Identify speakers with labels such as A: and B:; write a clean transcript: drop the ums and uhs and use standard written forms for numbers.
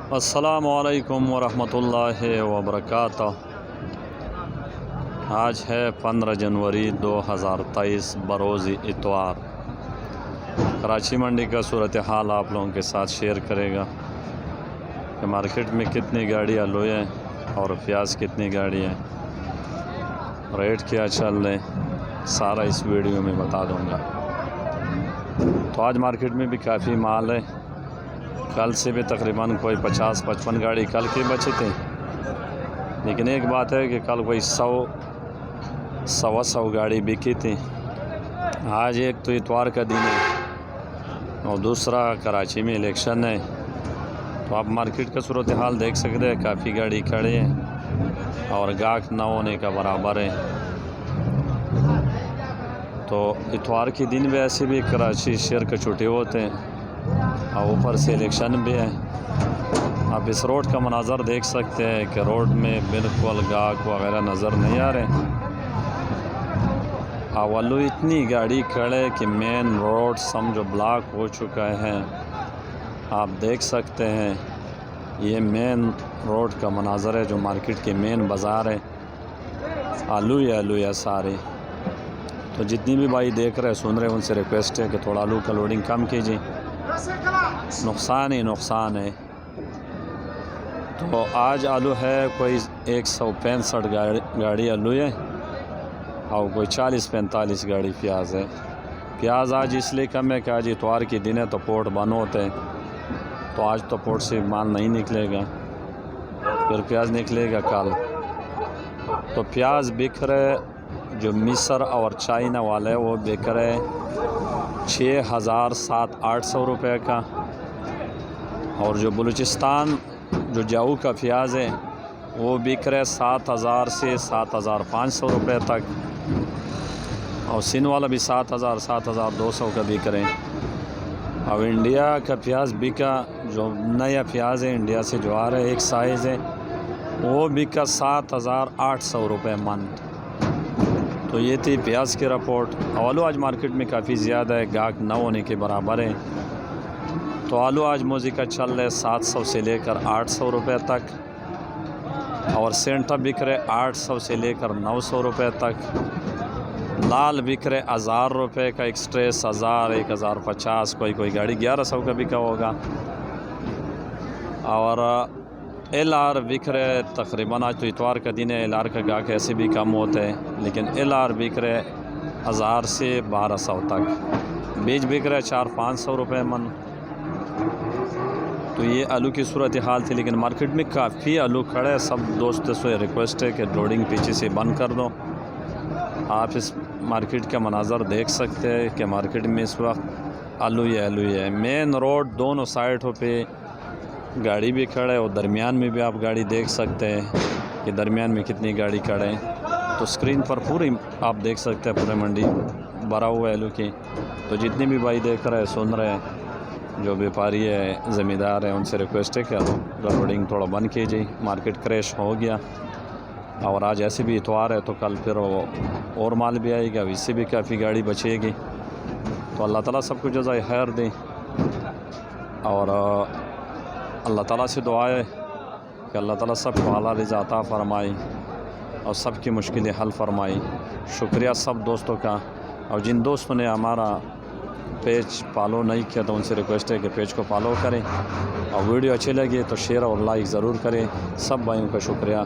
A: अस्सलामुअलैकुम वरहमतुल्लाहि वबरकातुह। आज है 15 जनवरी 2023 बरोज़ इतवार। कराची मंडी का सूरत हाल आप लोगों के साथ शेयर करेगा कि मार्केट में कितनी गाड़ी आलू है और प्याज कितनी गाड़ी है, रेट क्या चल रहे, सारा इस वीडियो में बता दूंगा। तो आज मार्केट में भी काफ़ी माल है। कल से भी तकरीबन कोई 50-55 गाड़ी कल के बचे थे, लेकिन एक बात है कि कल कोई 100 गाड़ी बिकी थी। आज एक तो इतवार का दिन है और दूसरा कराची में इलेक्शन है, तो आप मार्केट का सूरत हाल देख सकते हैं। काफ़ी गाड़ी खड़े हैं और गाहक न होने का बराबर है। तो इतवार के दिन भी ऐसे भी कराची शहर के छुट्टी होते हैं और ऊपर से इलेक्शन भी है। आप इस रोड का मनाज़र देख सकते हैं कि रोड में बिल्कुल गाहक वगैरह नज़र नहीं आ रहे। अवलू इतनी गाड़ी खड़े कि मेन रोड समझो ब्लॉक हो चुका है। आप देख सकते हैं ये मेन रोड का मनाज़र है, जो मार्केट के मेन बाज़ार है। आलू है सारे। तो जितनी भी भाई देख रहे सुन रहे उनसे रिक्वेस्ट है कि थोड़ा आलू का लोडिंग कम कीजिए, नुकसान ही नुकसान है। तो आज आलू है कोई 165 गाड़ी आलू है और कोई 40-45 गाड़ी प्याज है। प्याज आज इसलिए कम है कि आज इतवार के दिन है तो पोर्ट बंद होते हैं, तो आज तो पोर्ट से माल नहीं निकलेगा, फिर प्याज निकलेगा कल। तो प्याज बिक रहे जो मिस्र और चाइना वाले वो बिक रहे 6,700-800 रुपये का, और जो बलूचिस्तान जो जाऊ का प्याज है वो बिक रहे 7,000 से 7,500 रुपये तक, और सिन वाला भी 7,000-7,200 का बिक रहे हैं। अब इंडिया का प्याज बिका, जो नया प्याज है इंडिया से जो आ रहा है एक साइज़ है, वो बिका 7,800 रुपये मन। तो ये थी प्याज की रिपोर्ट। आलू आज मार्केट में काफ़ी ज़्यादा है, गाहक न होने के बराबर है। तो आलू आज मौजी का चल रहा है 700 से लेकर 800 रुपये तक, और सेंटा बिक रहे 800 से लेकर 900 रुपये तक। लाल बिक रहे 1,000 रुपये का, एक्सप्रेस 1,000, 1,050, कोई गाड़ी 1,100 का बिका होगा। और LR बिक रहे तकरीबन, आज तो इतवार का दिन है, LR का गाहक ऐसे भी कम होते हैं, लेकिन LR बिक रहे 1,000 से 1,200 तक। बीज बिक रहे 400-500 रुपये मन। तो ये आलू की सूरत हाल थी, लेकिन मार्केट में काफ़ी आलू खड़े है। सब दोस्तों से रिक्वेस्ट है कि लोडिंग पीछे से बंद कर दो। आप इस मार्केट का मनाज़र देख सकते हैं कि मार्केट में इस वक्त आलू ही है। मेन रोड दोनों साइडों पे गाड़ी भी खड़े है, और दरमियान में भी आप गाड़ी देख सकते हैं कि दरमियान में कितनी गाड़ी खड़े हैं। तो स्क्रीन पर पूरी आप देख सकते हैं पूरे मंडी भरा हुआ है आलू की। तो जितने भी भाई देख रहे हैं सुन रहे हैं, जो व्यापारी है ज़मींदार है, उनसे रिक्वेस्ट है कि आलू का लोडिंग थोड़ा बंद कीजिए। मार्केट क्रैश हो गया, और आज ऐसे भी इतवार है तो कल फिर और माल भी आएगा, इससे भी काफ़ी गाड़ी बचेगी। तो अल्लाह ताला सबको जज़ाए खैर दे, और अल्लाह ताला से दुआ है कि अल्लाह ताला सबको हलाल रिज़्क़ अता फरमाए और सबकी मुश्किलें हल फरमाए। शुक्रिया सब दोस्तों का। और जिन दोस्तों ने हमारा पेज फॉलो नहीं किया तो उनसे रिक्वेस्ट है कि पेज को फॉलो करें, और वीडियो अच्छी लगी तो शेयर और लाइक ज़रूर करें। सब भाइयों का शुक्रिया।